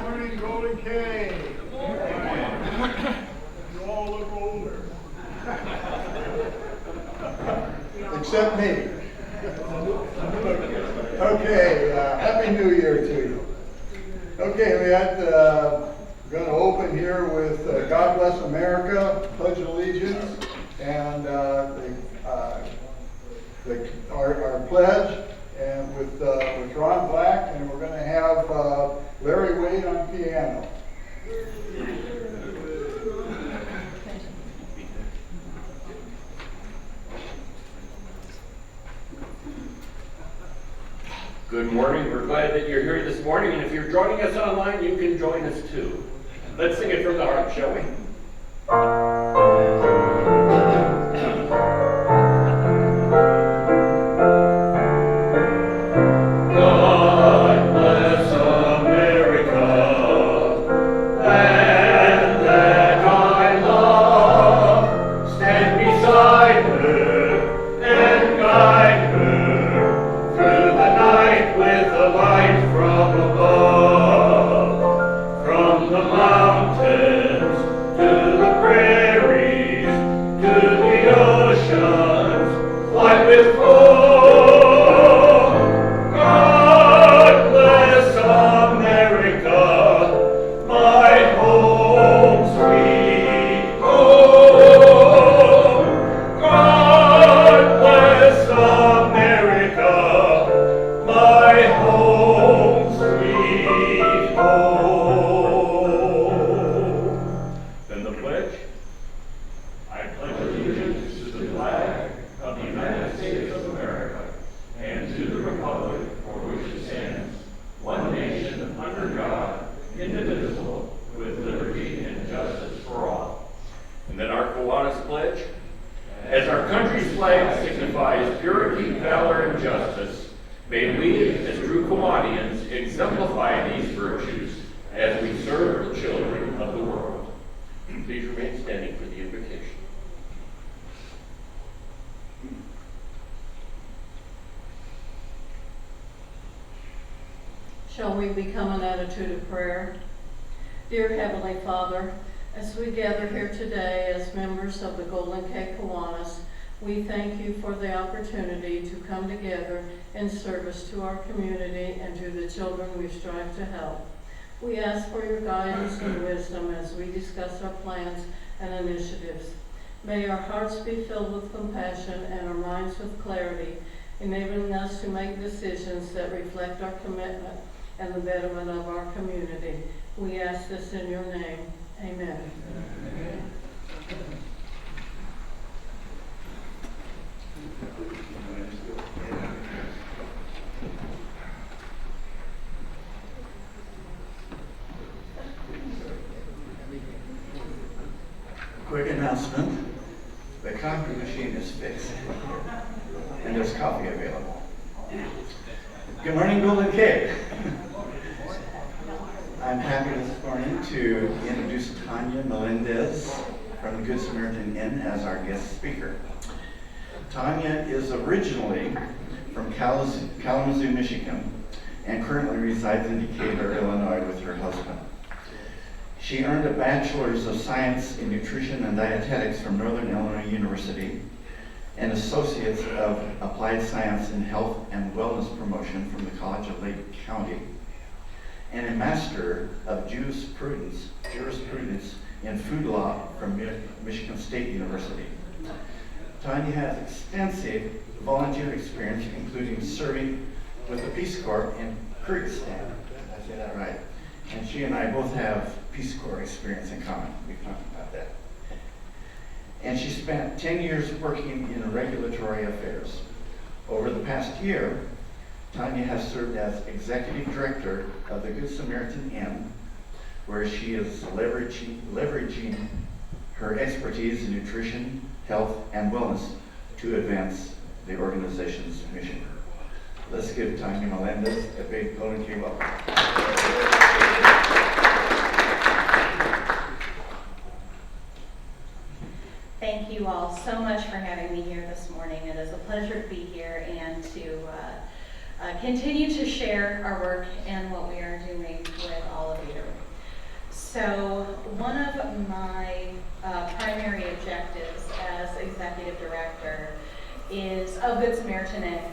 morning, Golden K. Good morning. You all look older. Except me. Okay, Happy New Year to you. Okay, we're going to open here with God Bless America, Pledge of Allegiance, and our pledge, and with Ron Black, and we're going to have Larry Wade on piano. Good morning. We're glad that you're here this morning, and if you're joining us online, you can join us too. Let's sing it from the heart, shall we? Shall we become an attitude of prayer? Dear Heavenly Father, as we gather here today as members of the Golden K Kiwanis, we thank you for the opportunity to come together in service to our community and to the children we strive to help. We ask for your guidance and wisdom as we discuss our plans and initiatives. May our hearts be filled with compassion and our minds with clarity, enabling us to make decisions that reflect our commitment and the betterment of our community. We ask this in your name. Amen. Amen. Quick announcement. The coffee machine is fixed and there's coffee available. Good morning, Golden K. I'm happy this morning to introduce Tanya Melendez from the Good Samaritan Inn as our guest speaker. Tanya is originally from Kalamazoo, Michigan, and currently resides in Decatur, Illinois with her husband. She earned a Bachelor's of Science in Nutrition and Dietetics from Northern Illinois University, an Associate's of Applied Science in Health and Wellness Promotion from the College of Lake County, and a Master of Jurisprudence in Food Law from Michigan State University. Tanya has extensive volunteer experience, including serving with the Peace Corps in Kyrgyzstan. Did I say that right? And she and I both have Peace Corps experience in common. We've talked about that. And she spent 10 years working in regulatory affairs. Over the past year, Tanya has served as Executive Director of the Good Samaritan Inn, where she is leveraging her expertise in nutrition, health, and wellness to advance the organization's mission. Let's give Tanya Melendez a big Golden K welcome. Thank you all so much for having me here this morning. It is a pleasure to be here and to continue to share our work and what we are doing with all of you. So one of my primary objectives as executive director of Good Samaritan Inn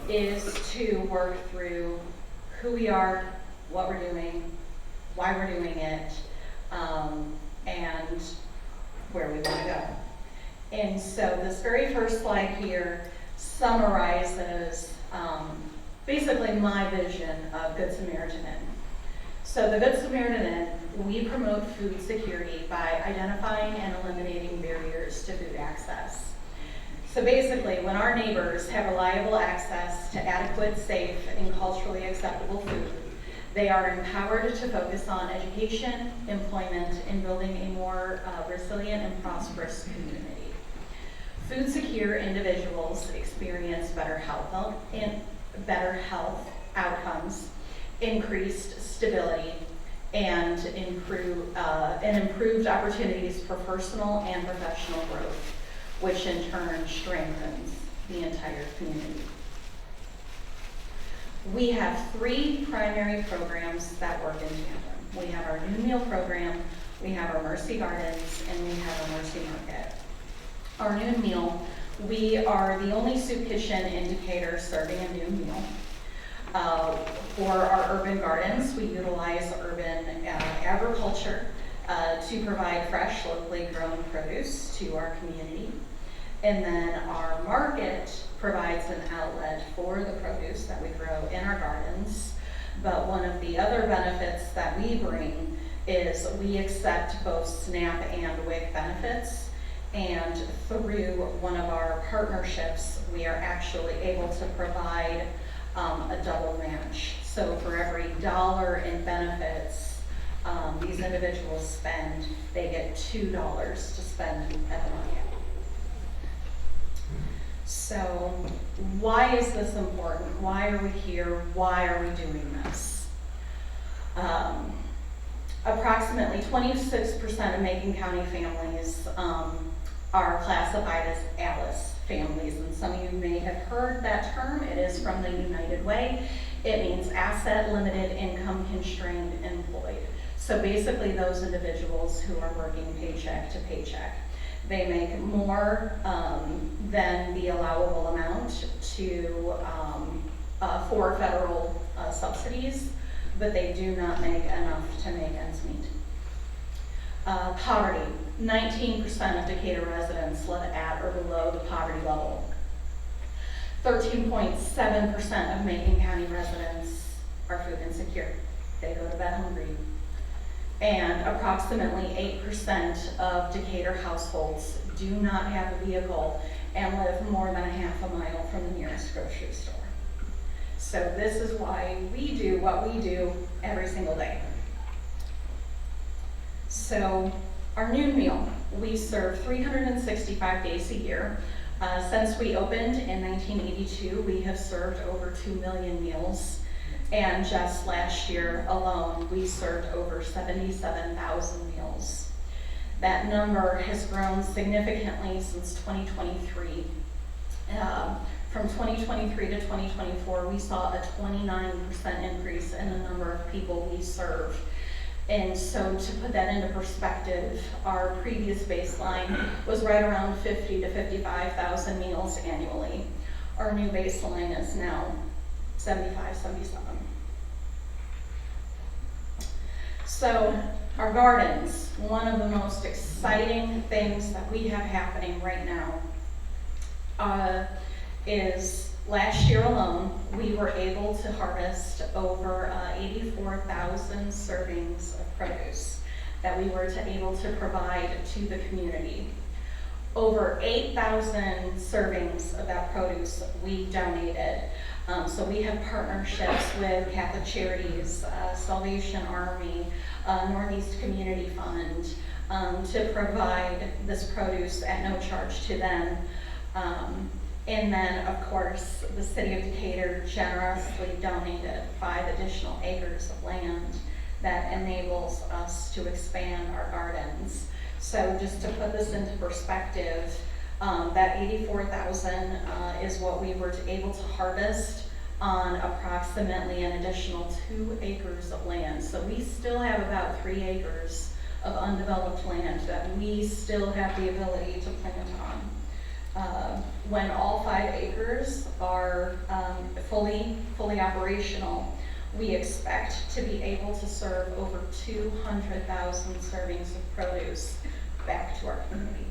is to work through who we are, what we're doing, why we're doing it, and where we want to go. And so this very first slide here summarizes basically my vision of Good Samaritan Inn. So the Good Samaritan Inn, we promote food security by identifying and eliminating barriers to food access. So basically, when our neighbors have reliable access to adequate, safe, and culturally acceptable food, they are empowered to focus on education, employment, and building a more resilient and prosperous community. Food secure individuals experience better health outcomes, increased stability, and improved opportunities for personal and professional growth, which in turn strengthens the entire community. We have 3 primary programs that work in tandem. We have our noon meal program, we have our Mercy Gardens, and we have our Mercy Market. Our noon meal, we are the only soup kitchen in Decatur serving a noon meal. For our urban gardens, we utilize urban agriculture to provide fresh, locally grown produce to our community. And then our market provides an outlet for the produce that we grow in our gardens. But one of the other benefits that we bring is we accept both SNAP and WIC benefits. And through one of our partnerships, we are actually able to provide a double match. So for every dollar in benefits these individuals spend, they get $2 to spend at the market. So why is this important? Why are we here? Why are we doing this? Approximately 26% of Macon County families are classified as ALICE families, and some of you may have heard that term. It is from the United Way. It means Asset Limited Income Constrained Employed. So basically those individuals who are working paycheck to paycheck. They make more than the allowable amount for federal subsidies, but they do not make enough to make ends meet. Poverty. 19% of Decatur residents live at or below the poverty level. 13.7% of Macon County residents are food insecure. They go to bed hungry. And approximately 8% of Decatur households do not have a vehicle and live more than a half a mile from the nearest grocery store. So this is why we do what we do every single day. So our noon meal, we serve 365 days a year. Since we opened in 1982, we have served over 2 million meals. And just last year alone, we served over 77,000 meals. That number has grown significantly since 2023. From 2023 to 2024, we saw a 29% increase in the number of people we serve. And so to put that into perspective, our previous baseline was right around 50 to 55,000 meals annually. Our new baseline is now 75, 77. So our gardens, one of the most exciting things that we have happening right now is last year alone, we were able to harvest over 84,000 servings of produce that we were able to provide to the community. Over 8,000 servings of that produce we donated. So we have partnerships with Catholic Charities, Salvation Army, Northeast Community Fund to provide this produce at no charge to them. And then, of course, the city of Decatur generously donated 5 additional acres of land that enables us to expand our gardens. So just to put this into perspective, that 84,000 is what we were able to harvest on approximately an additional 2 acres of land. So we still have about 3 acres of undeveloped land that we still have the ability to plant on. When all 5 acres are fully operational, we expect to be able to serve over 200,000 servings of produce back to our community.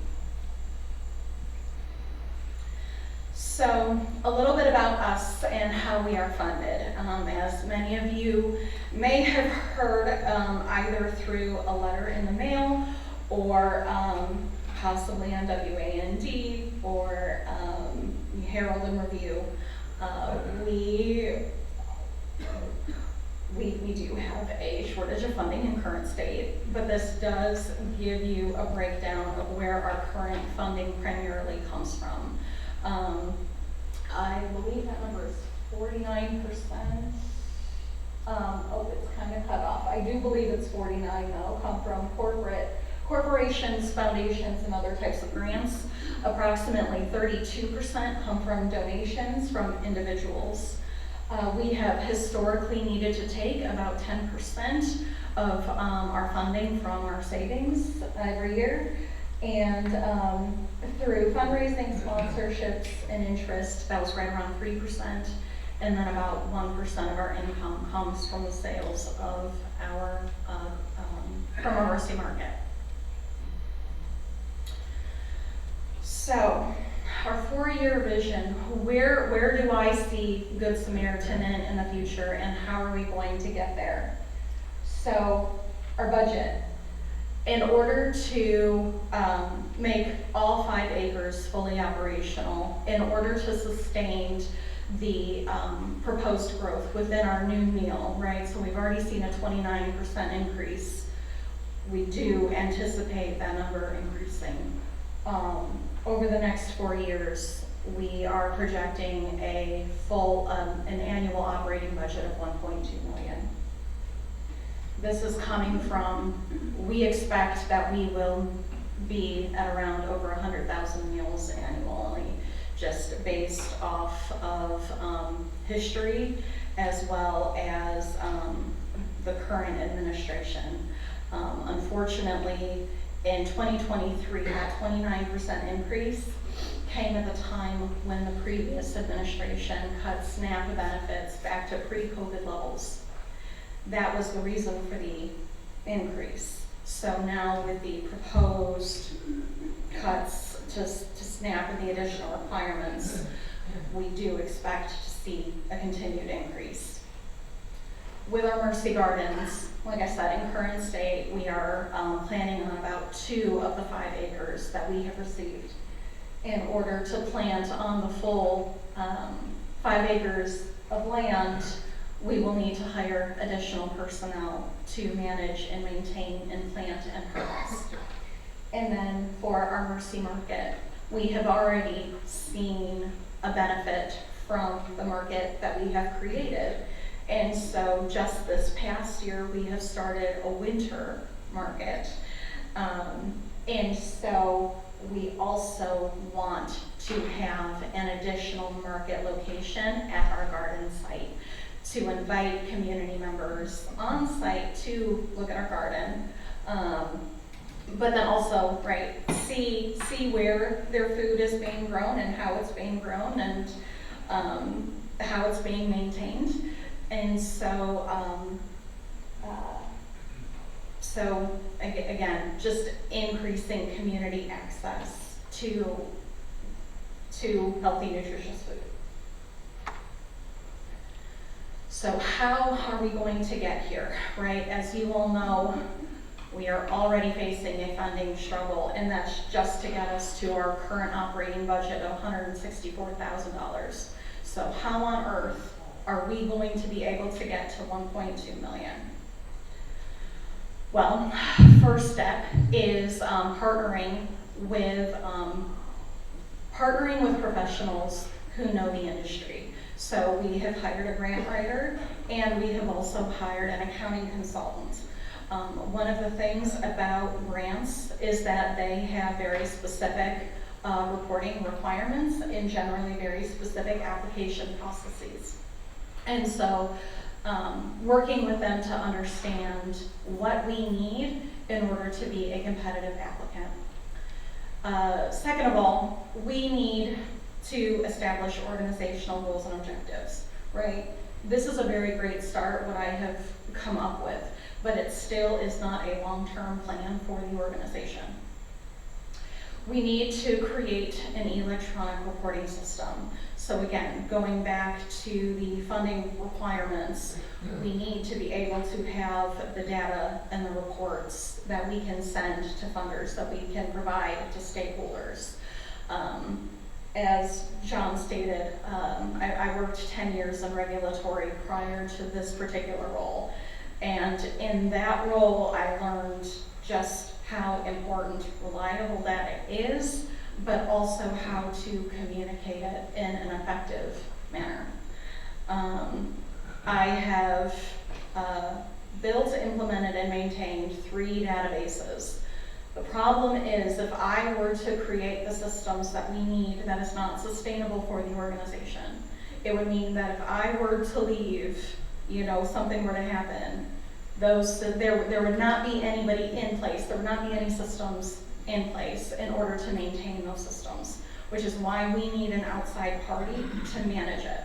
So a little bit about us and how we are funded. As many of you may have heard, either through a letter in the mail or possibly on WAND or Herald and Review, we do have a shortage of funding in current state, but this does give you a breakdown of where our current funding primarily comes from. I believe that number is 49%. Oh, it's kind of cut off. I do believe it's 49 though, come from corporations, foundations, and other types of grants. Approximately 32% come from donations from individuals. We have historically needed to take about 10% of our funding from our savings every year. And through fundraising, sponsorships, and interest, that was right around 3%. And then about 1% of our income comes from the sales of our, from our Mercy Market. So, our 4-year vision, where do I see Good Samaritan in the future, and how are we going to get there? So, our budget. In order to make all 5 acres fully operational, in order to sustain the proposed growth within our noon meal, right? So we've already seen a 29% increase. We do anticipate that number increasing. Over the next 4 years, we are projecting a full, an annual operating budget of $1.2 million. This is coming from, we expect that we will be at around over 100,000 meals annually, just based off of history as well as the current administration. Unfortunately, in 2023, that 29% increase came at the time when the previous administration cut SNAP benefits back to pre-COVID levels. That was the reason for the increase. So now with the proposed cuts to SNAP and the additional requirements, we do expect to see a continued increase. With our Mercy Gardens, like I said, in current state, we are planning on about 2 of the 5 acres that we have received. In order to plant on the full 5 acres of land, we will need to hire additional personnel to manage and maintain and plant and harvest. And then for our Mercy Market, we have already seen a benefit from the market that we have created. And so just this past year, we have started a winter market. And so we also want to have an additional market location at our garden site to invite community members on site to look at our garden. But then also, right, see where their food is being grown and how it's being grown and how it's being maintained. And so, again, just increasing community access to healthy, nutritious food. So how are we going to get here, right? As you all know, we are already facing a funding struggle, and that's just to get us to our current operating budget of $164,000. So how on earth are we going to be able to get to 1.2 million? Well, first step is partnering with professionals who know the industry. So we have hired a grant writer, and we have also hired an accounting consultant. One of the things about grants is that they have very specific reporting requirements and generally very specific application processes. And so working with them to understand what we need in order to be a competitive applicant. Second of all, we need to establish organizational goals and objectives, right? This is a very great start, what I have come up with, but it still is not a long-term plan for the organization. We need to create an electronic reporting system. So again, going back to the funding requirements, we need to be able to have the data and the reports that we can send to funders, that we can provide to stakeholders. As John stated, I worked 10 years in regulatory prior to this particular role. And in that role, I learned just how important reliable data is, but also how to communicate it in an effective manner. I have built, implemented, and maintained 3 databases. The problem is, if I were to create the systems that we need, that is not sustainable for the organization. It would mean that if I were to leave, something were to happen, there would not be anybody in place, there would not be any systems in place in order to maintain those systems, which is why we need an outside party to manage it.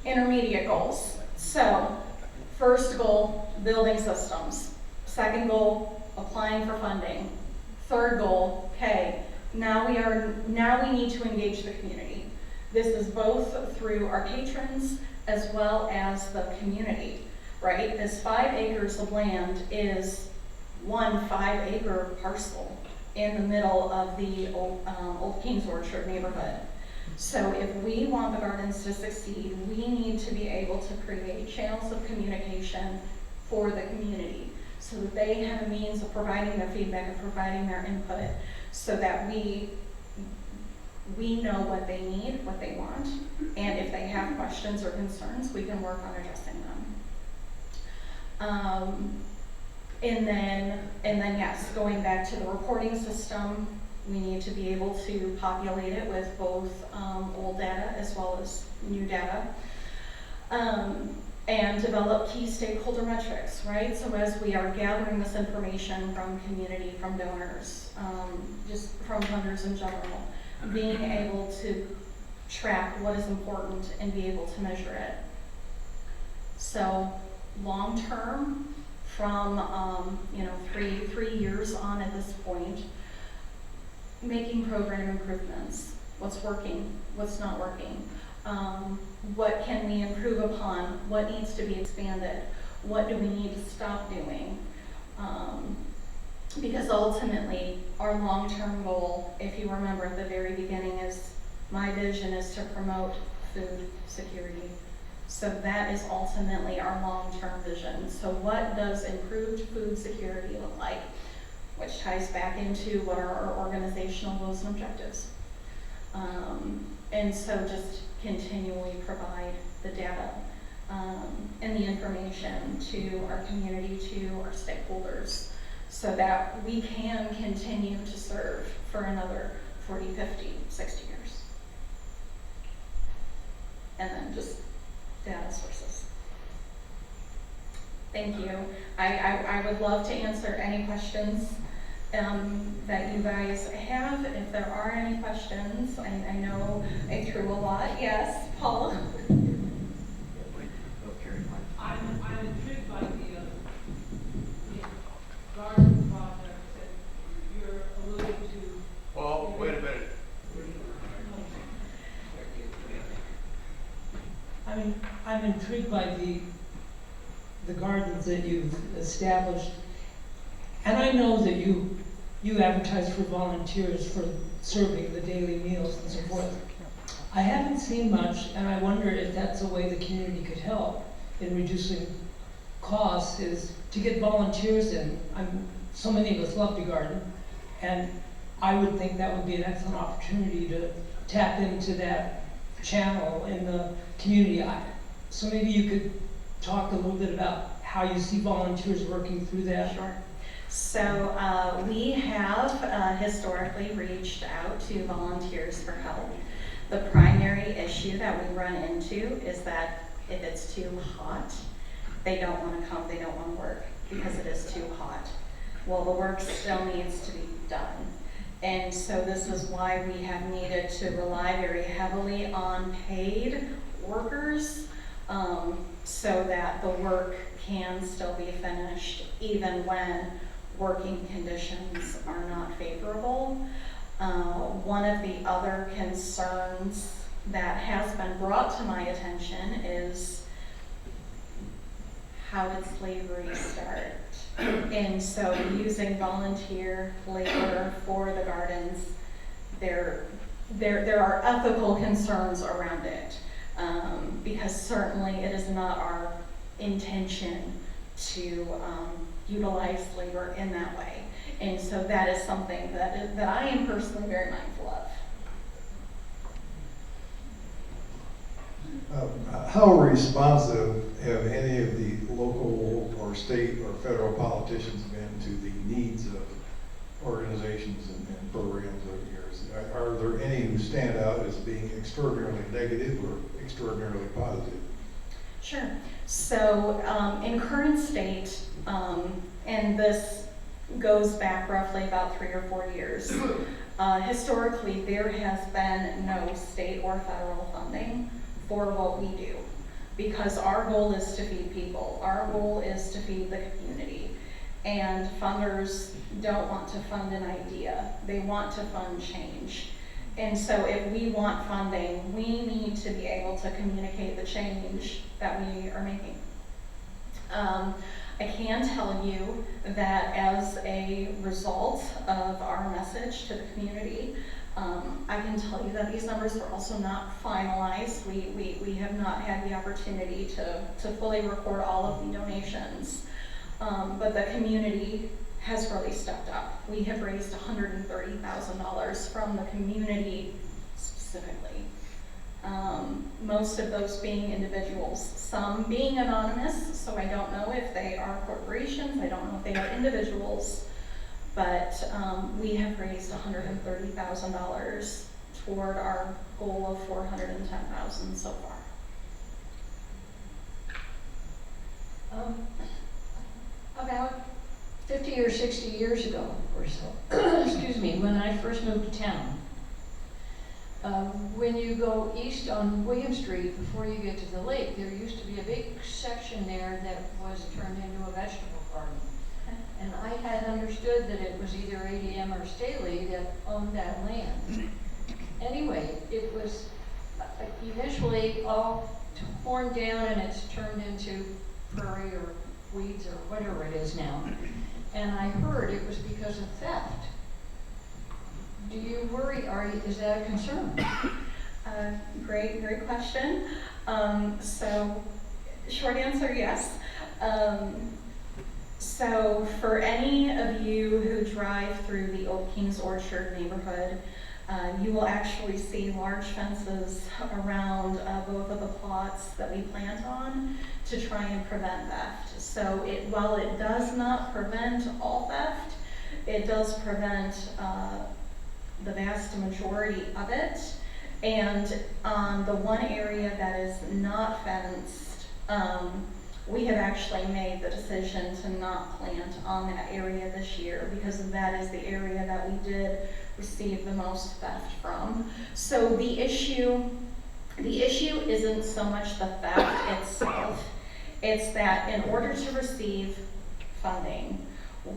Intermediate goals. So, first goal, building systems. Second goal, applying for funding. Third goal, okay, now we need to engage the community. This is both through our patrons as well as the community, right? This 5 acres of land is one 5-acre parcel in the middle of the Old King's Orchard neighborhood. So if we want the gardens to succeed, we need to be able to create channels of communication for the community so that they have a means of providing their feedback and providing their input so that we know what they need, what they want, and if they have questions or concerns, we can work on addressing them. And then yes, going back to the reporting system, we need to be able to populate it with both old data as well as new data. And develop key stakeholder metrics, right? So as we are gathering this information from community, from donors, just from funders in general, being able to track what is important and be able to measure it. So long term, from 3 years on at this point, making program improvements. What's working? What's not working? What can we improve upon? What needs to be expanded? What do we need to stop doing? Because ultimately, our long-term goal, if you remember at the very beginning, is my vision is to promote food security. So that is ultimately our long-term vision. So what does improved food security look like? Which ties back into what are our organizational goals and objectives. And so just continually provide the data and the information to our community, to our stakeholders, so that we can continue to serve for another 40, 50, 60 years. And then just data sources. Thank you. I would love to answer any questions that you guys have. If there are any questions, I know I threw a lot. Yes, Paula? I'm intrigued by the garden project that you're alluding to. Oh, wait a minute. I'm intrigued by the gardens that you've established. And I know that you advertise for volunteers for serving the daily meals and so forth. I haven't seen much, and I wonder if that's a way the community could help in reducing costs, is to get volunteers in. So many of us love to garden, and I would think that would be an excellent opportunity to tap into that channel in the community. So maybe you could talk a little bit about how you see volunteers working through that. Sure. So we have historically reached out to volunteers for help. The primary issue that we run into is that if it's too hot, they don't want to come, they don't want to work because it is too hot. Well, the work still needs to be done. And so this is why we have needed to rely very heavily on paid workers, so that the work can still be finished even when working conditions are not favorable. One of the other concerns that has been brought to my attention is how did slavery start? And so using volunteer labor for the gardens, there are ethical concerns around it, because certainly it is not our intention to utilize labor in that way. And so that is something that I am personally very mindful of. How responsive have any of the local or state or federal politicians been to the needs of organizations and programs over the years? Are there any who stand out as being extraordinarily negative or extraordinarily positive? Sure. So in current state, and this goes back roughly about 3 or 4 years, historically there has been no state or federal funding for what we do, because our goal is to feed people. Our goal is to feed the community. And funders don't want to fund an idea. They want to fund change. And so if we want funding, we need to be able to communicate the change that we are making. I can tell you that as a result of our message to the community, I can tell you that these numbers are also not finalized. We have not had the opportunity to fully record all of the donations, but the community has really stepped up. We have raised $130,000 from the community specifically. Most of those being individuals, some being anonymous, so I don't know if they are corporations, I don't know if they are individuals, but we have raised $130,000 toward our goal of $410,000 so far. About 50 or 60 years ago or so, excuse me, when I first moved to town, when you go east on William Street before you get to the lake, there used to be a big section there that was turned into a vegetable garden. And I had understood that it was either ADM or Staley that owned that land. Anyway, it was eventually all torn down and it's turned into prairie or weeds or whatever it is now. And I heard it was because of theft. Do you worry, is that a concern? Great question. So, short answer, yes. So for any of you who drive through the Old King's Orchard neighborhood, you will actually see large fences around both of the plots that we plant on to try and prevent theft. So while it does not prevent all theft, it does prevent the vast majority of it. And on the one area that is not fenced, we have actually made the decision to not plant on that area this year because that is the area that we did receive the most theft from. So the issue isn't so much the theft itself, it's that in order to receive funding,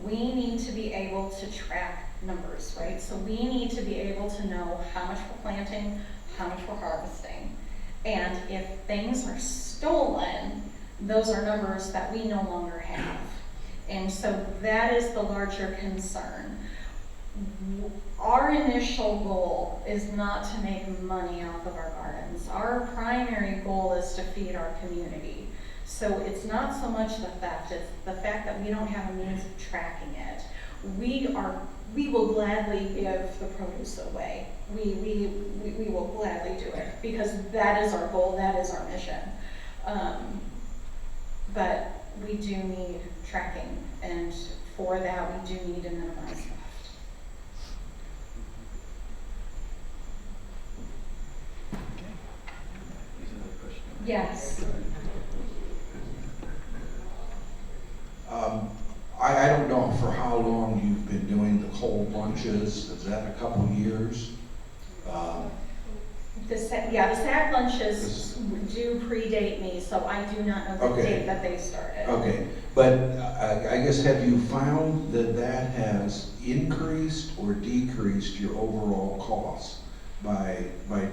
we need to be able to track numbers, right? So we need to be able to know how much we're planting, how much we're harvesting. And if things are stolen, those are numbers that we no longer have. And so that is the larger concern. Our initial goal is not to make money off of our gardens. Our primary goal is to feed our community. So it's not so much the theft, it's the fact that we don't have a means of tracking it. We will gladly give the produce away. We will gladly do it because that is our goal, that is our mission. But we do need tracking, and for that we do need to minimize theft. Yes. for how long you've been doing the cold lunches? Is that a couple years? The sack lunches do predate me, so I do not know the Okay. date that they started. Okay, but I guess have you found that that has increased or decreased your overall costs by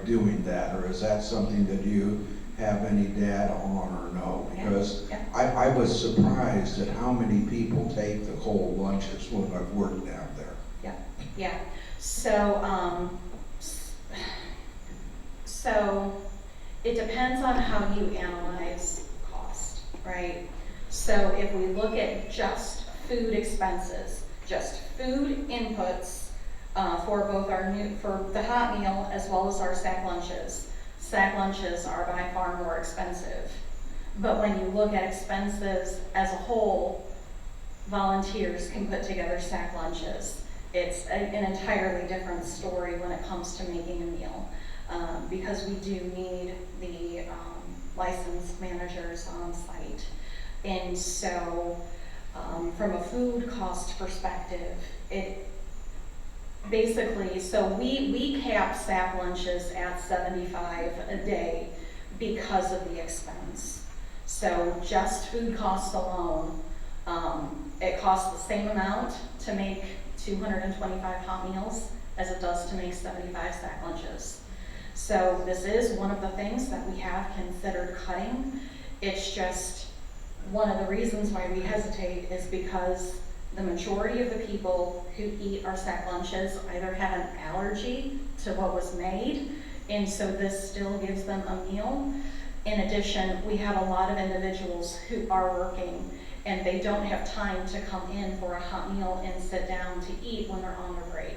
doing that? Or is that something that you have any data on or no? Because Yeah. I was surprised at how many people take the cold lunches when I've worked down there. Yeah. So it depends on how you analyze cost, right? So if we look at just food expenses, just food inputs for both for the hot meal as well as our sack lunches are by far more expensive. But when you look at expenses as a whole, volunteers can put together sack lunches. It's an entirely different story when it comes to making a meal. Because we do need the licensed managers on site. And so from a food cost perspective, it basically, so we cap sack lunches at $75 a day because of the expense. So just food costs alone, it costs the same amount to make 225 hot meals as it does to make 75 sack lunches. So this is one of the things that we have considered cutting. It's just one of the reasons why we hesitate is because the majority of the people who eat our sack lunches either have an allergy to what was made, and so this still gives them a meal. In addition, we have a lot of individuals who are working and they don't have time to come in for a hot meal and sit down to eat when they're on their break.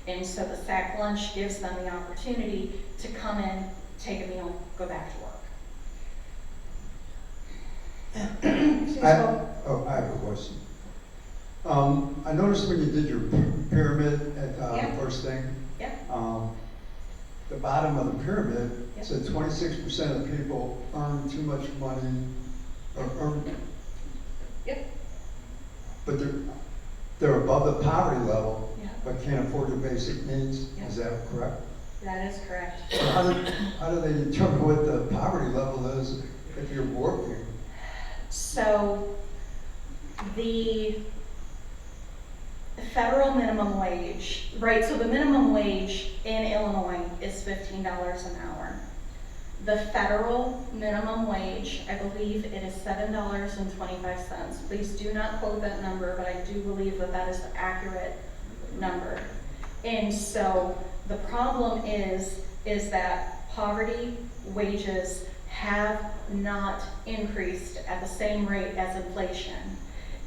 And so the sack lunch gives them the opportunity to come in, take a meal, go back to work. I have a question. I noticed when you did your pyramid at Yeah. first thing, Yeah. the bottom of the pyramid Yeah. said 26% of people earn too much money, or earn. Yep. But they're above the poverty level, Yeah. but can't afford their basic needs. Yeah. Is that correct? That is correct. So how do they determine what the poverty level is if you're working? So the federal minimum wage, right, so the minimum wage in Illinois is $15 an hour. The federal minimum wage, I believe it is $7.25. Please do not quote that number, but I do believe that that is the accurate number. And so the problem is that poverty wages have not increased at the same rate as inflation.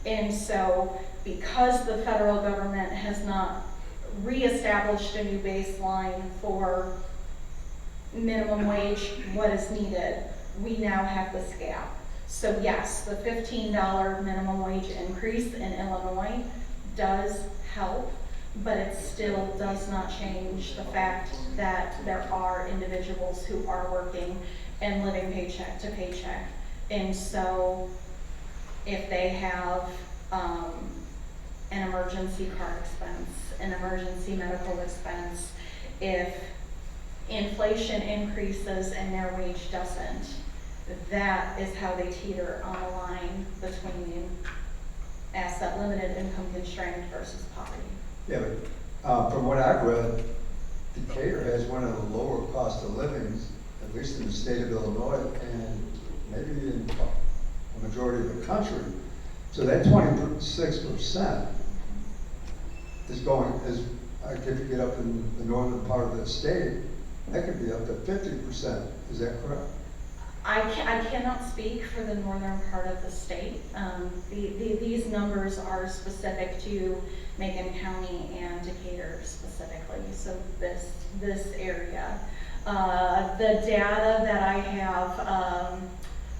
And so because the federal government has not reestablished a new baseline for minimum wage, what is needed, we now have this gap. So yes, the $15 minimum wage increase in Illinois does help, but it still does not change the fact that there are individuals who are working and living paycheck to paycheck. And so if they have an emergency car expense, an emergency medical expense, if inflation increases and their wage doesn't, that is how they teeter on the line between asset limited, income constrained versus poverty. Yeah, but from what I've read, Decatur has one of the lower cost of livings, at least in the state of Illinois, and maybe in the majority of the country. So that 26% if you get up in the northern part of the state, that could be up to 50%. Is that correct? I cannot speak for the northern part of the state. These numbers are specific to Macon County and Decatur specifically, so this area. The data that I have,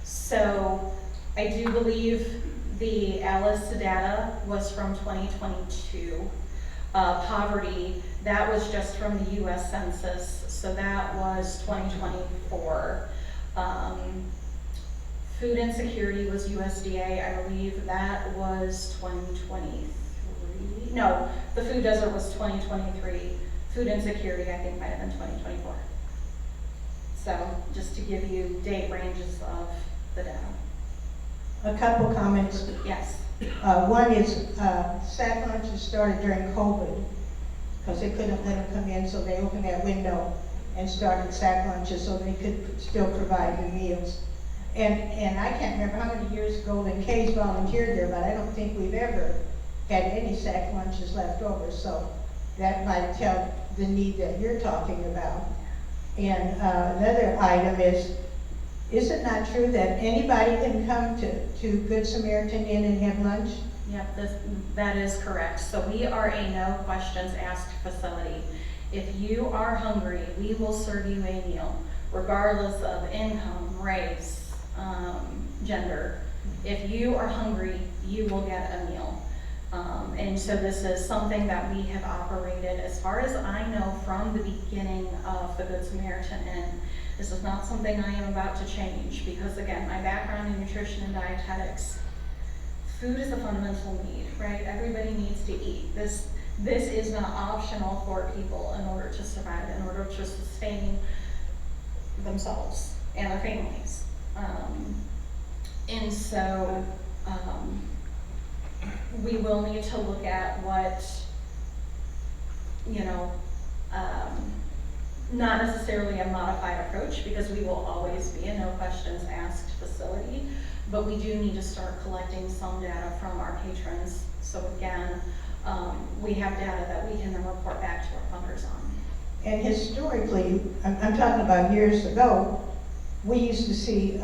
so I do believe the Alice data was from 2022. Poverty, that was just from the US Census, so that was 2024. Food insecurity was USDA, I believe that was 2023. no, the food desert was 2023. Food insecurity, I think, might have been 2024. So just to give you date ranges of the data. A couple comments. Yes. One is, sack lunches started during COVID, because they couldn't let them come in, so they opened that window and started sack lunches so they could still provide the meals. And I can't remember how many years Golden K's volunteered there, but I don't think we've ever had any sack lunches left over, so that might tell the need that you're talking about. And another item is it not true that anybody can come to Good Samaritan Inn and have lunch? Yep, that is correct. So we are a no questions asked facility. If you are hungry, we will serve you a meal, regardless of income, race, gender. If you are hungry, you will get a meal. And so this is something that we have operated, as far as I know, from the beginning of the Good Samaritan Inn. This is not something I am about to change, because again, my background in nutrition and dietetics, food is a fundamental need, right? Everybody needs to eat. This is not optional for people in order to survive, in order to sustain themselves and their families. And so we will need to look at what, not necessarily a modified approach, because we will always be a no questions asked facility, but we do need to start collecting some data from our patrons. So again, we have data that we can then report back to our funders on. And historically, I'm talking about years ago, we used to see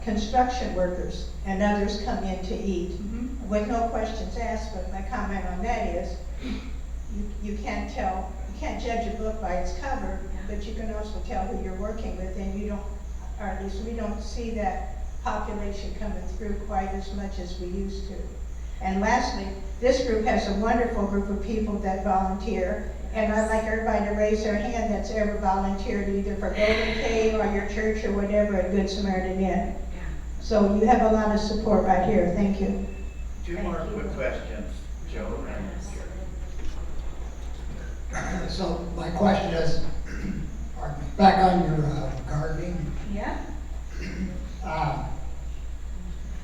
construction workers and others come in to eat with no questions asked, but my comment on that is, you can't judge a book by its cover, but you can also tell who you're working with, and you don't, or at least we don't see that population coming through quite as much as we used to. And lastly, this group has a wonderful group of people that volunteer, and I'd like everybody to raise their hand that's ever volunteered either for Golden K or your church or whatever at Good Samaritan Inn. So you have a lot of support right here. Thank you. Two more quick questions, Joe. So my question is, back on your gardening, Yeah.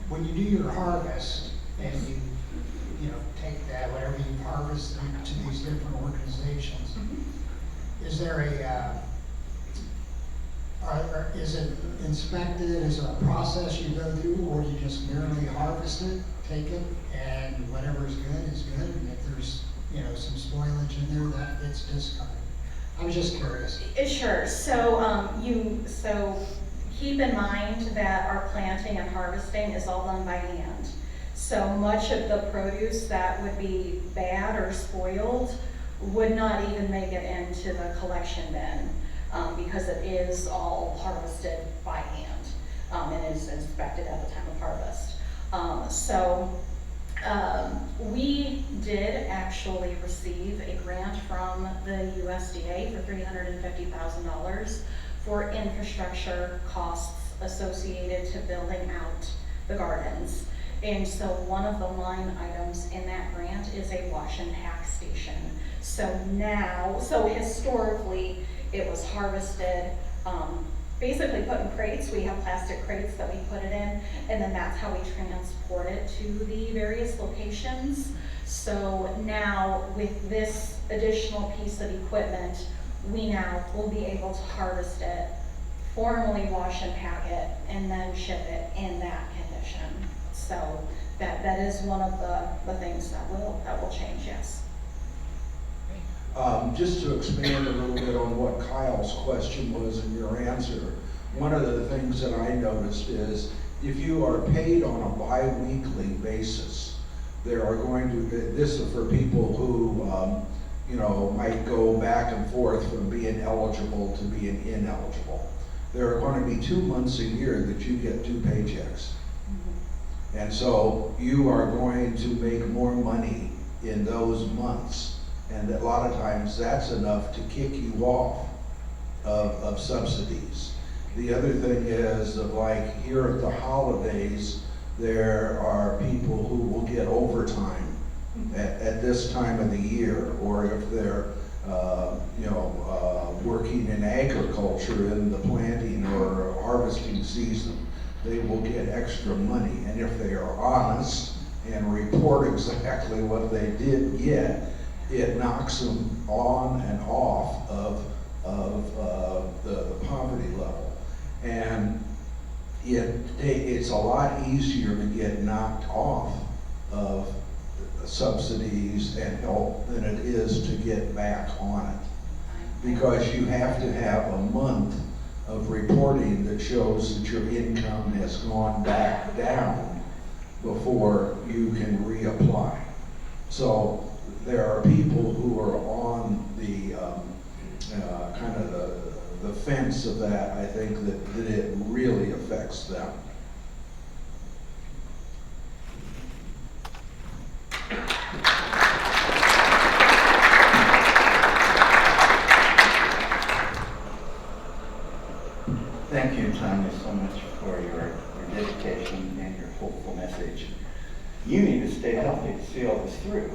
when you do your harvest and you take that, whatever you harvest to these different organizations, is there is it inspected? Is there a process you go through, or you just merely harvest it, take it, and whatever's good is good, and if there's some spoilage in there, that gets discarded? I was just curious. Sure. So so keep in mind that our planting and harvesting is all done by hand. So much of the produce that would be bad or spoiled would not even make it into the collection bin, because it is all harvested by hand and is inspected at the time of harvest. We did actually receive a grant from the USDA for $350,000 for infrastructure costs associated to building out the gardens. And so one of the line items in that grant is a wash and pack station. So historically, it was harvested, basically put in crates. We have plastic crates that we put it in, and then that's how we transport it to the various locations. So now with this additional piece of equipment, we now will be able to harvest it, formally wash and pack it, and then ship it in that condition. So that is one of the things that will change, yes. Just to expand a little bit on what Kyle's question was in your answer, one of the things that I noticed is if you are paid on a bi-weekly basis, there are going to be, this is for people who might go back and forth from being eligible to being ineligible. There are going to be 2 months a year that you get 2 paychecks. And so you are going to make more money in those months. And a lot of times that's enough to kick you off of subsidies. The other thing is like here at the holidays, there are people who will get overtime at this time of the year, or if they're, working in agriculture in the planting or harvesting season, they will get extra money. And if they are honest and report exactly what they did get, it knocks them on and off of the poverty level. And it's a lot easier to get knocked off of subsidies and help than it is to get back on it. Because you have to have a month of reporting that shows that your income has gone back down before you can reapply. So there are people who are on the kind of the fence of that. I think that it really affects them. Thank you, Tanya, so much for your dedication and your hopeful message. You need to stay healthy to see all this through.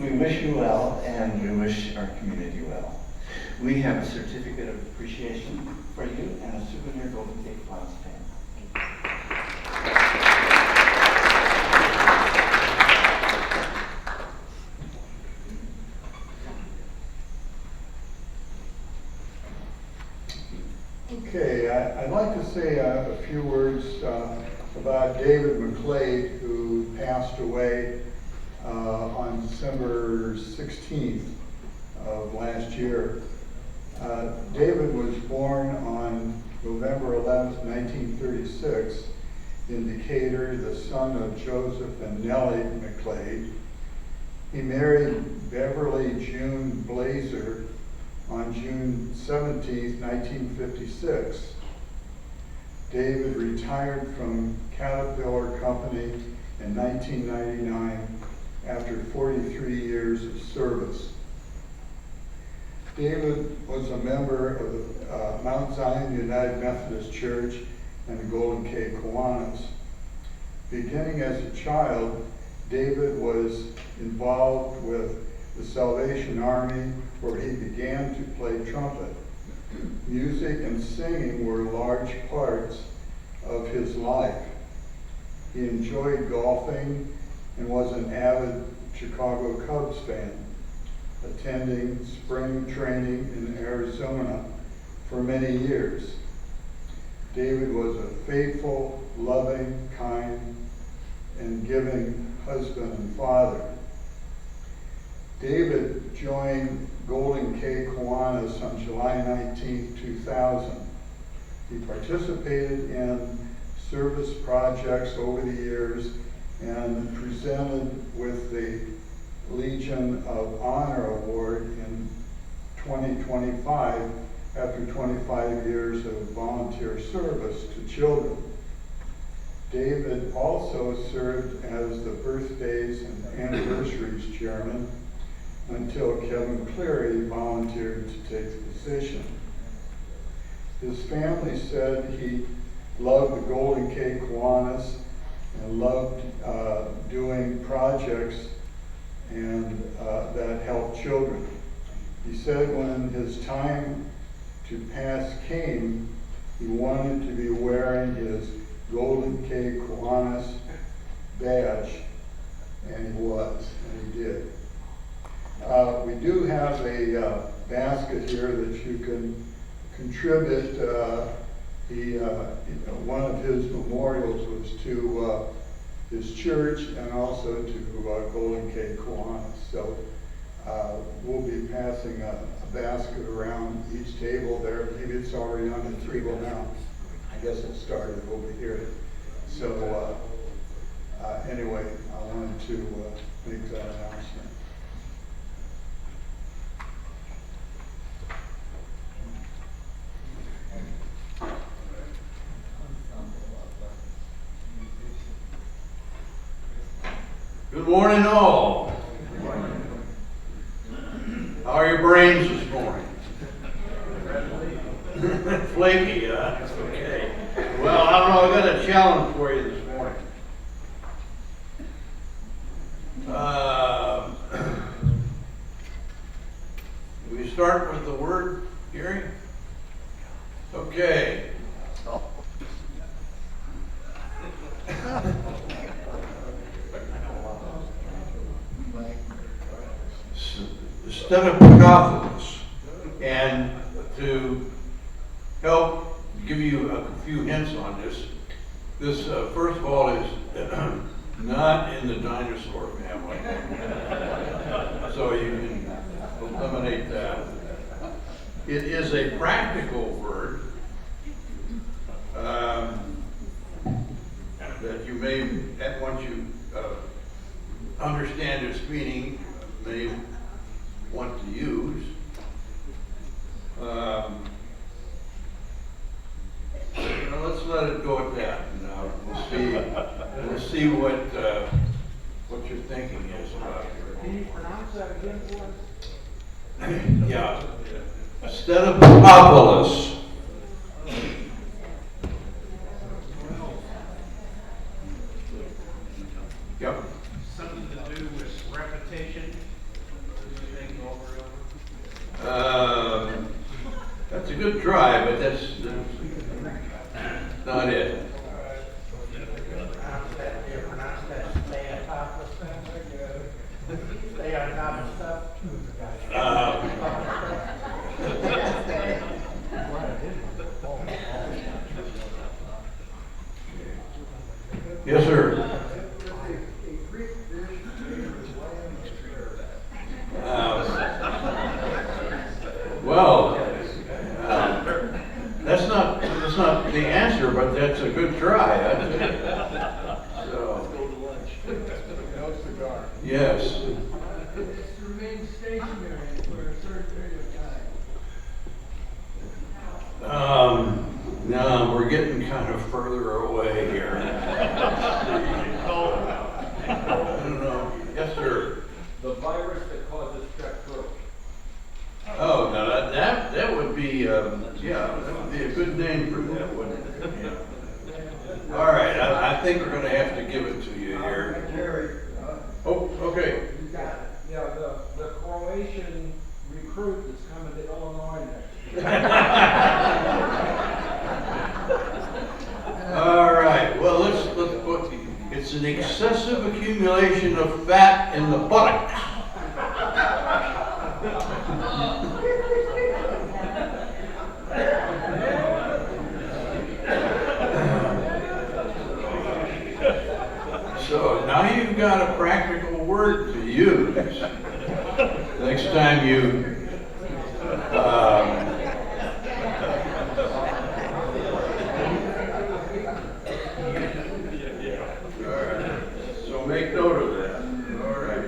We wish you well, and we wish our community well. We have a certificate of appreciation for you and a souvenir Golden Gate Kiwanis pen. Okay, I'd like to say a few words about David McClade, who passed away on December 16th of last year. David was born on November 11th, 1936 in Decatur, the son of Joseph and Nellie McClade. He married Beverly June Blazer on June 17, 1956. David retired from Caterpillar Company in 1999 after 43 years of service. David was a member of the Mount Zion United Methodist Church and the Golden Gate Kiwanis. Beginning as a child, David was involved with the Salvation Army, where he began to play trumpet. Music and singing were large parts of his life. He enjoyed golfing and was an avid Chicago Cubs fan, attending spring training in Arizona for many years. David was a faithful, loving, kind, and giving husband and father. David joined Golden Gate Kiwanis on July 19, 2000. He participated in service projects over the years and presented with the Legion of Honor Award in 2025 after 25 years of volunteer service to children. David also served as the birthdays and anniversaries chairman until Kevin Cleary volunteered to take the position. His family said he loved the Golden Gate Kiwanis and loved doing projects and that helped children. He said when his time to pass came, he wanted to be wearing his Golden Gate Kiwanis badge, and he was, and he did. We do have a basket here that you can contribute. One of his memorials was to his church and also to Golden Gate Kiwanis. So we'll be passing a basket around each table there. Maybe it's already on the table now. I guess it started over here. So anyway, I wanted to make that announcement. Good morning, all. How are your brains this morning? Flaky, huh? Okay. Well, I don't know, I've got a challenge for you this morning. start with the word, Gary? Okay. Stenopagophilus. And to help give you a few hints on this, first of all is not in the dinosaur family. So you can eliminate that. It is a practical word that you may, once you understand its meaning, may want to use. Let's let it go at that. Now we'll see what your thinking is about it. Can you pronounce that again for us? Yeah. Stenopagophilus. Yep. Something to do with repetition? That's a good try, but that's not it. Stay on top of stuff. Yes, sir. Well, that's not the answer, but that's a good try. So, yes. Remain stationary for a certain period of time. No, we're getting kind of further away here. I don't know. Yes, sir. The virus that causes strep throat. Oh, no, that would be, that would be a good name for that, wouldn't it? Yeah. All right, I think we're going to have to give it to you here. Jerry. Oh, okay. You got it. Yeah, the Croatian recruit that's coming to Illinois next year. All right, well, let's it's an excessive accumulation of fat in the buttock. So now you've got a practical word to use. Next time you so make note of that. All right.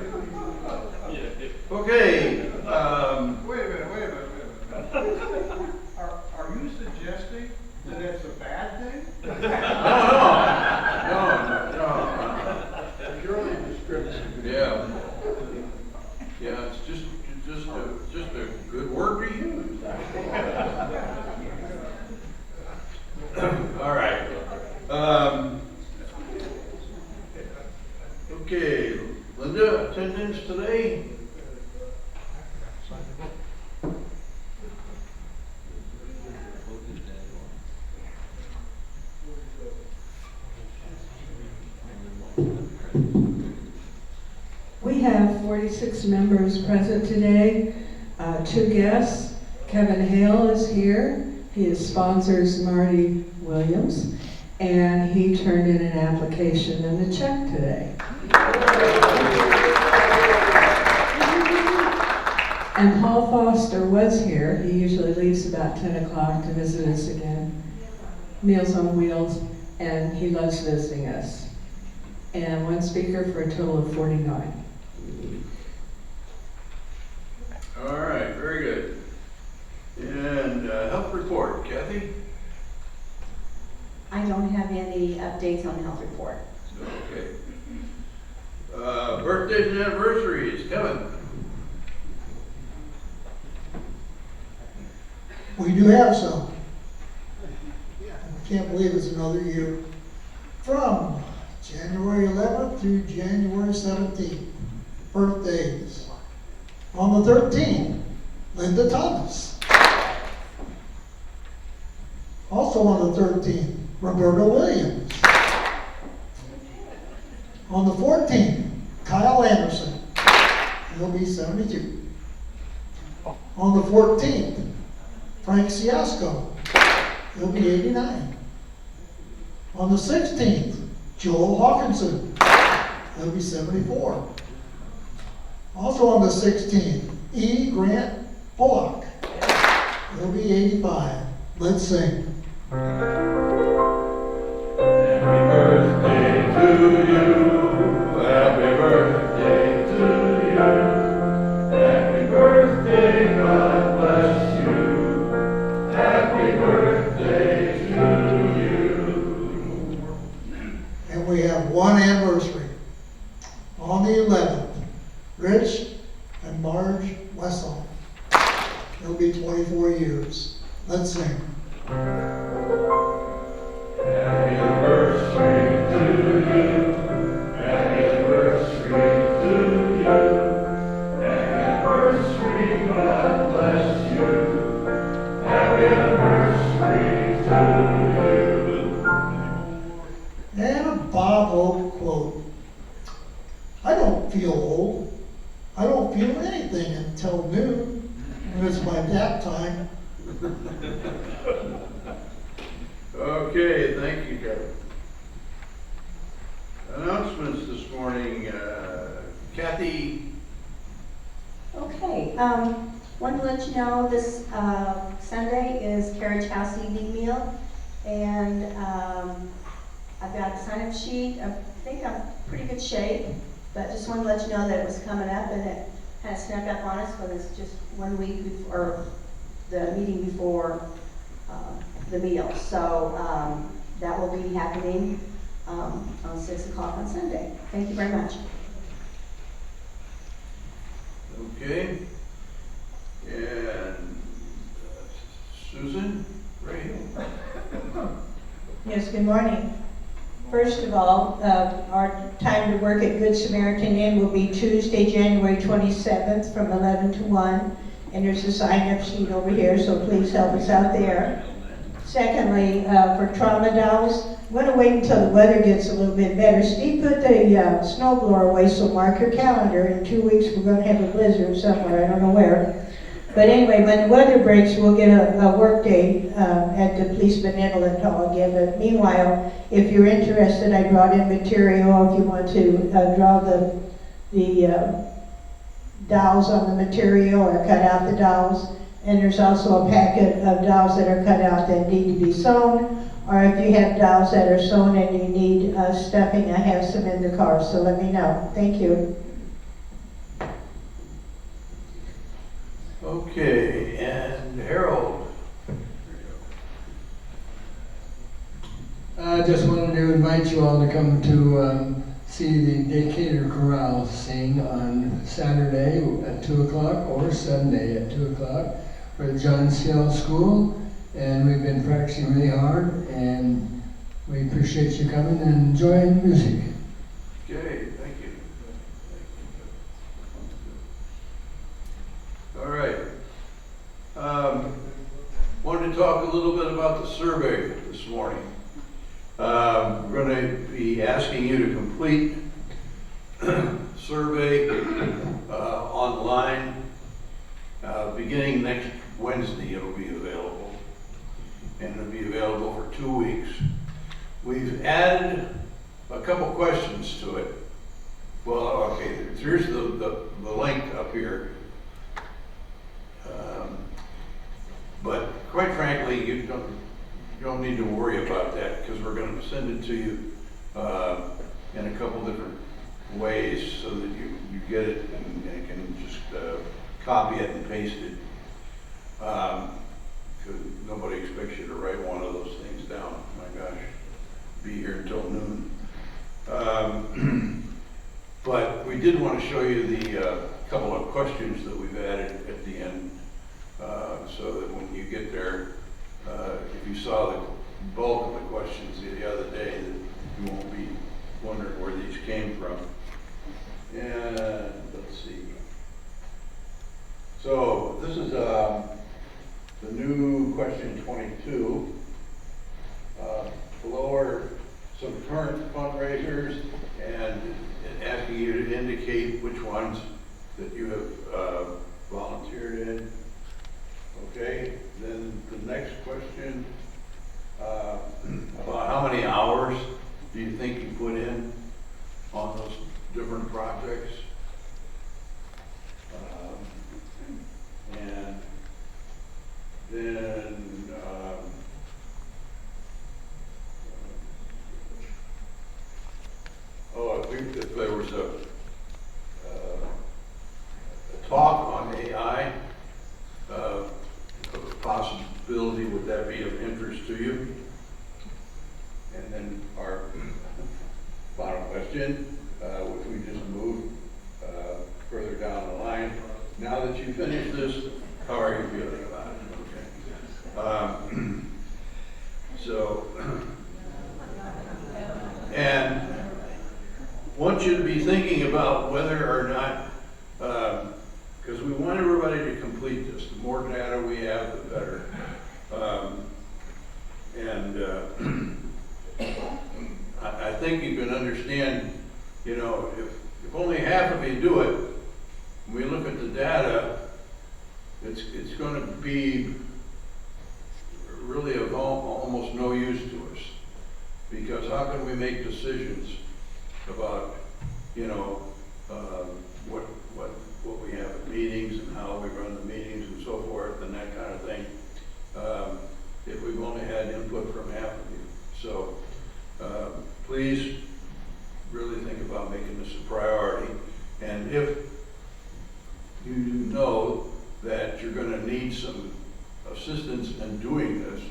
Okay. Wait a minute. Are you suggesting that it's a bad thing? No. Purely descriptive. Yeah, it's just a good word to use. All right. Okay, Linda, attendance today? We have 46 members present today, 2 guests. Kevin Hale is here. He sponsors Marty Williams, and he turned in an application and a check today. And Paul Foster was here. He usually leaves about 10 o'clock to visit us again. Meals on Wheels, and he loves visiting us. And 1 speaker for a total of 49. All right, very good. And health report, Kathy? I don't have any updates on the health report. Okay. Birthdays and anniversaries, Kevin? We do have some. I can't believe it's another year. From January 11th through January 17th, birthdays. On the 13th Linda Thomas. Also on the 13th, Roberta Williams. On the 14th, Kyle Anderson. He'll be 72. On the 14th, Frank Siasco. He'll be 89. On the 16th, Joel Hawkinson. He'll be 74. Also on the 16th, E. Grant Bullock. He'll be 85. Let's sing. Happy birthday to you. Happy birthday to you. Happy birthday, God bless you. Happy birthday to you. And we have one anniversary. On the 11th, Rich and Marge Wessel. It'll be 24 years. Let's sing. Happy anniversary to you. Happy anniversary to you. Happy anniversary, God bless you. Happy anniversary to you. And a Bob Hope quote. I don't feel old. I don't feel anything until noon, when it's my nap time. Okay, thank you, Kevin. Announcements this morning, Kathy. Okay, wanted to let you know this Sunday is Carriage House Evening Meal, and I've got a sign-up sheet. I think I'm in pretty good shape, but just wanted to let you know that it was coming up, and it kind of snuck up on us, but it's just 1 week before the meeting before the meal. So that will be happening on 6 o'clock on Sunday. Thank you very much. Okay. And Susan Ray. Yes, good morning. First of all, our time to work at Good Samaritan Inn will be Tuesday, January 27th from 11 to 1. And there's a sign-up sheet over here, so please help us out there. Secondly, for trauma dolls, I'm going to wait until the weather gets a little bit better. Steve put the snow blower away, so mark your calendar. In 2 weeks, we're going to have a blizzard somewhere, I don't know where. But anyway, when the weather breaks, we'll get a work day at the Police Benevolent Hall again. But meanwhile, if you're interested, I brought in material if you want to draw the dolls on the material or cut out the dolls. And there's also a packet of dolls that are cut out that need to be sewn. Or if you have dolls that are sewn and you need stuffing, I have some in the car, so let me know. Thank you. Okay, and Harold. I just wanted to invite you all to come to see the Decatur Chorale sing on Saturday at 2 o'clock or Sunday at 2 o'clock for the John Seale School. And we've been practicing really hard, and we appreciate you coming and enjoying music. Okay, thank you. All right. Wanted to talk a little bit about the survey this morning. We're going to be asking you to complete survey online. Beginning next Wednesday, it'll be available. And it'll be available for 2 weeks. We've added a couple questions to it. Well, okay, here's the link up here. But quite frankly, you don't need to worry about that, because we're going to send it to you in a couple different ways so that you get it and can just copy it and paste it. Because nobody expects you to write one of those things down. My gosh, be here until noon. But we did want to show you the couple of questions that we've added at the end, so that when you get there, if you saw the bulk of the questions the other day, that you won't be wondering where these came from. And let's see. So this is the new question 22. Below are some current fundraisers and asking you to indicate which ones that you have volunteered in. Okay, then the next question, about how many hours do you think you put in on those different projects? And then if there was a talk on AI, a possibility, would that be of interest to you? And then our final question, which we just moved further down the line. Now that you finished this, how are you feeling about it? Okay. And want you to be thinking about whether or not, because we want everybody to complete this. The more data we have, the better. I think you can understand, you know, if only half of you do it, when we look at the data, it's going to be really of almost no use to us. Because how can we make decisions about, you know, what we have at meetings and how we run the meetings and so forth and that kind of thing, if we've only had input from half of you. So please really think about making this a priority. And if you know that you're going to need some assistance in doing this,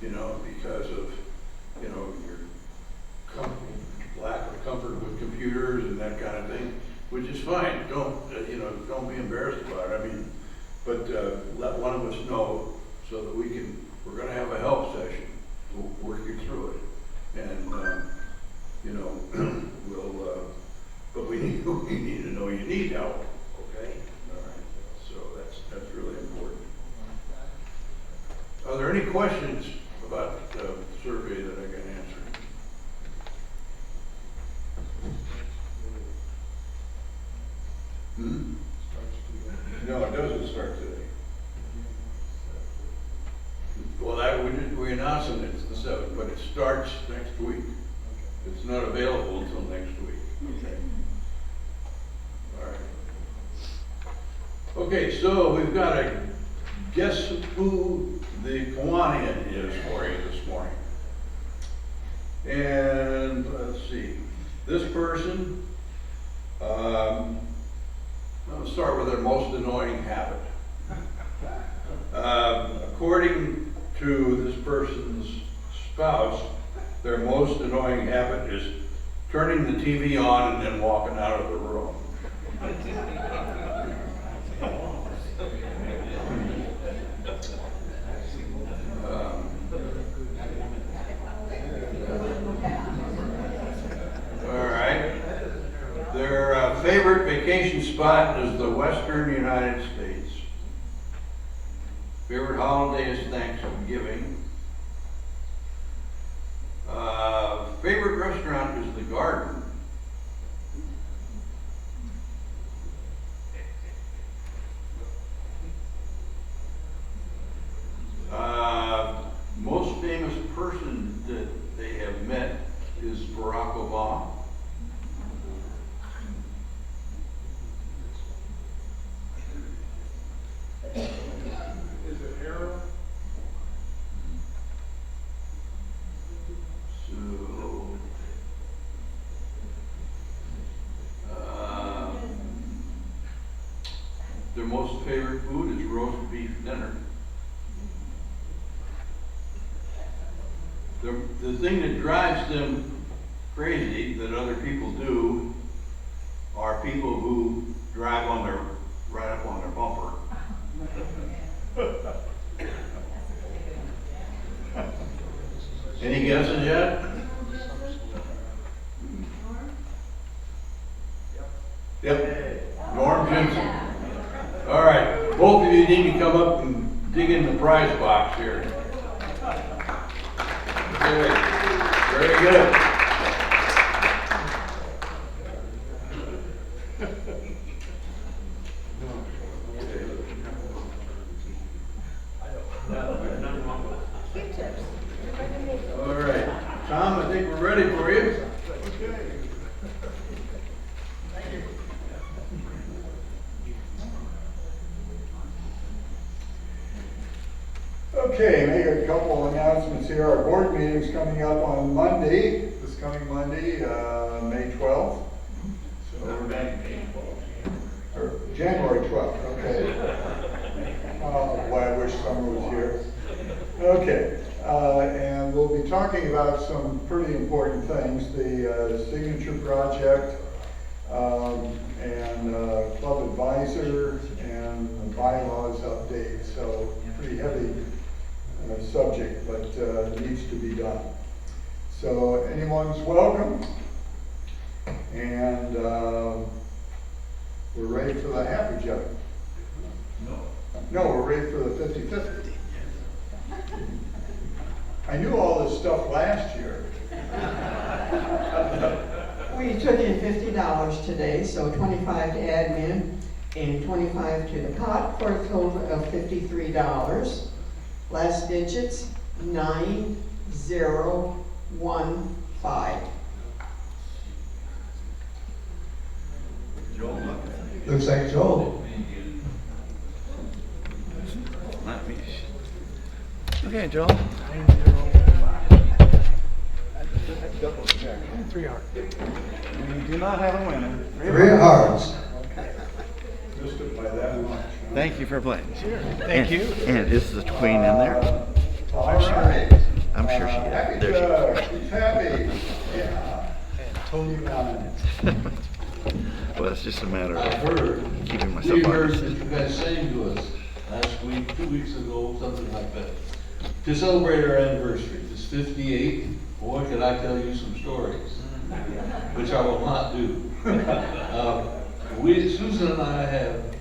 you know, because of, you know, your lack of comfort with computers and that kind of thing, which is fine. Don't, you know, don't be embarrassed about it. I mean, but let one of us know so that we're going to have a help session. We'll work you through it. And, you know, but we need to know you need help, okay? All right, so that's really important. Are there any questions about the survey that I can answer? No, it doesn't start today. Well, we're announcing it's the 7th, but it starts next week. It's not available until next week. Okay. All right. Okay, so we've got a guess who the Kiwanian is for you this morning. And let's see, this person, I'm going to start with their most annoying habit. According to this person's spouse, their most annoying habit is turning the TV on and then walking out of the room. All right. Their favorite vacation spot is the Western United States. Favorite holiday is Thanksgiving. Favorite restaurant is the Garden. Most famous person that they have met is Barack Obama. Is it Harold? So, their most favorite food is roast beef dinner. The thing that drives them crazy that other people do are people who drive on their, right up on their bumper. Any guesses yet? Yep. Norm Jensen. both of you need to come up and dig in the prize box here. Good. Very good. All right, Tom, I think we're ready for you. Okay, make a couple announcements here. Our board meeting's coming up on Monday, this coming Monday, May 12th. So we're back or January 12th, okay. Oh, boy, I wish summer was here. Okay, and we'll be talking about some pretty important things, the signature project, and club advisor, and the bylaws update. So pretty heavy subject, but needs to be done. So anyone's welcome, and we're ready for the happy jug. No, we're ready for the 50-50. I knew all this stuff last year. We took in $50 today, so 25 to admin and 25 to the pot for a total of $53. Last digits, 9015. Looks like Joel. Not me. Okay, Joel. Three hearts. We do not have a winner. Three hearts. Missed it by that much. Thank you for playing. Sure. Thank you. And is the queen in there? All right. I'm sure she is. Happy There jug. She's happy. Yeah. And Tony comments. Well, it's just a matter I've of heard, keeping myself we heard honest. that you guys sang to us last week, 2 weeks ago, something like that, to celebrate our anniversary. It's 58. Boy, could I tell you some stories, which I will not do. Susan and I have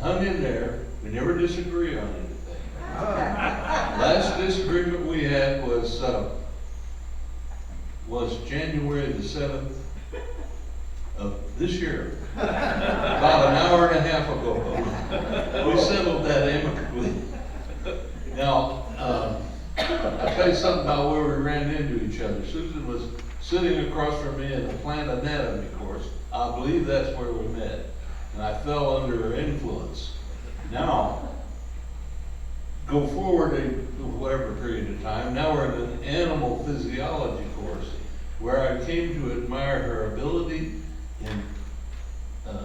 hung in there. We never disagree on anything. Last disagreement we had was January the 7th of this year, about an hour and a half ago. We settled that amicably. Now, I'll tell you something about where we ran into each other. Susan was sitting across from me in the plant anatomy course. I believe that's where we met. And I fell under her influence. Now, go forward a whatever period of time. Now we're in an animal physiology course where I came to admire her ability in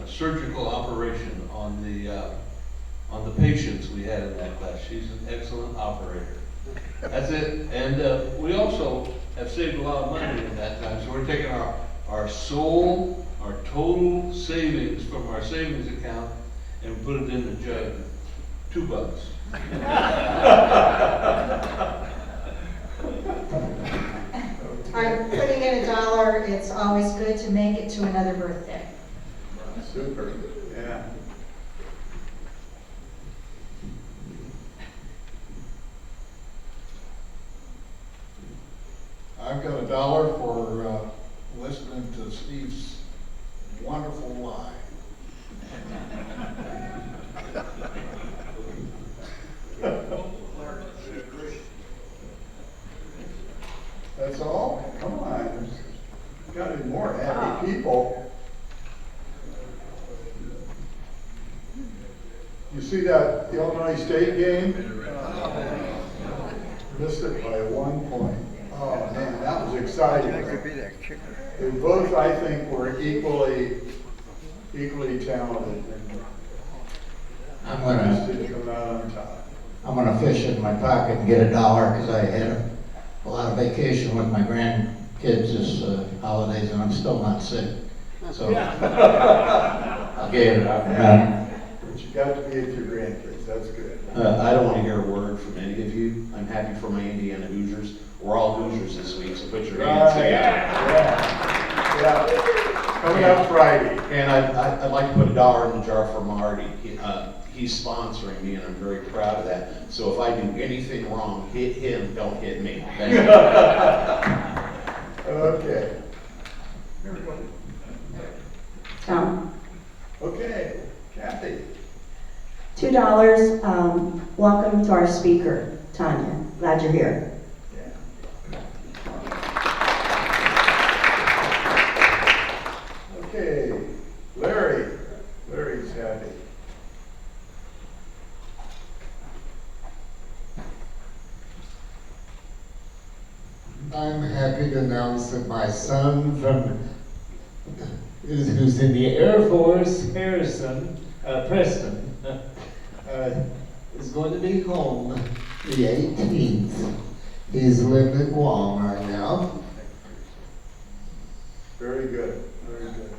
surgical operation on the patients we had in that class. She's an excellent operator. That's it. And we also have saved a lot of money in that time. So we're taking our total savings from our savings account and put it in the jug. $2. I'm putting in $1. It's always good to make it to another birthday. Super. Yeah. I've got $1 for listening to Steve's wonderful lie. That's all? Come on. There's got to be more happy people. You see that Illinois State game? Missed it by 1 point. Oh man, that was exciting. They both, I think, were equally talented. I'm Just didn't come out on top. gonna fish in my pocket and get $1 because I had a lot of vacation with my grandkids this holidays and I'm still not sick. So I'll get it out. But you got to be with your grandkids, that's good. I don't want to hear a word from any of you. I'm happy for my Indiana Hoosiers. We're all Hoosiers this week, so put your hands together. Yeah. Coming up Friday. And I'd like to put $1 in the jar for Marty. He he's sponsoring me, and I'm very proud of that. So if I do anything wrong, hit him, don't hit me. Thank you. Okay. Tom, Okay, Kathy. $2. Welcome to our speaker, Tanya. Glad you're here. Okay, Larry. Larry's happy. I'm happy to announce that my son who's in the Air Force, Preston, is going to be home the 18th. He's living in Guam right now. Very good, very good.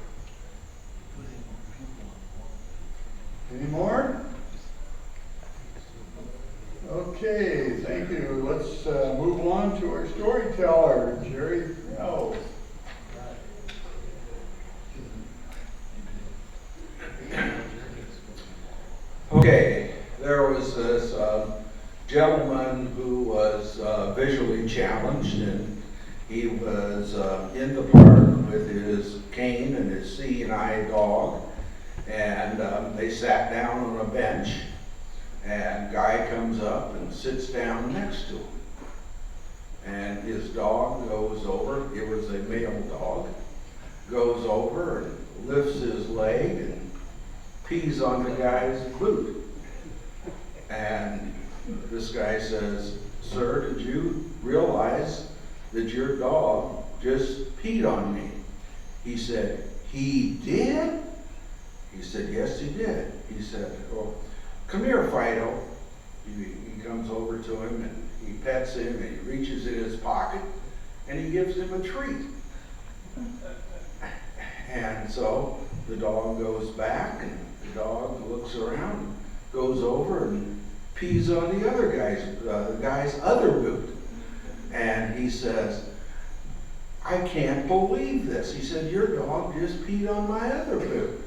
Any more? Okay, thank you. Let's move on to our storyteller, Jerry Pelz. Okay, there was this gentleman who was visually challenged, and he was in the park with his cane and his seeing-eye dog, and they sat down on a bench, and a guy comes up and sits down next to him. And his dog goes over, it was a male dog, goes over and lifts his leg and pees on the guy's boot. And this guy says, "Sir, did you realize that your dog just peed on me?" He said, "He did?" He said, "Yes, he did." He said, "Oh, come here, Fido." He comes over to him and he pets him and he reaches in his pocket and he gives him a treat. And so the dog goes back and the dog looks around, goes over and pees on the other guy's other boot. And he says, "I can't believe this." He said, "Your dog just peed on my other boot."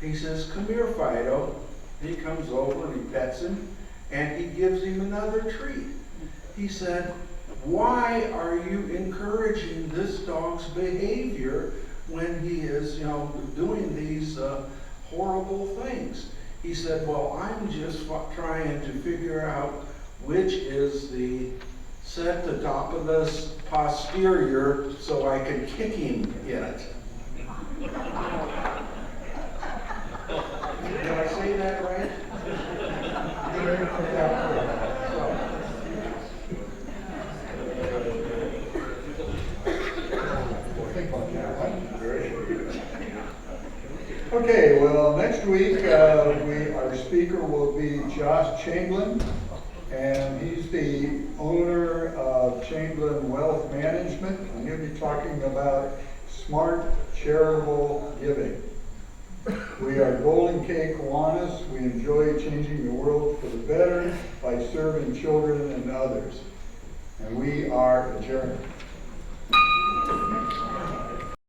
He says, "Come here, Fido." He comes over and he pets him and he gives him another treat. He said, "Why are you encouraging this dog's behavior when he is, doing these horrible things?" He said, "Well, I'm just trying to figure out which is the setopodus posterior so I can kick him in it." Did I say that right? Okay, well, next week, our speaker will be Josh Chamberlain, and he's the owner of Chamberlain Wealth Management, and he'll be talking about smart charitable giving. We are Golden K Kiwanis. We enjoy changing the world for the better by serving children and others. And we are adjourned.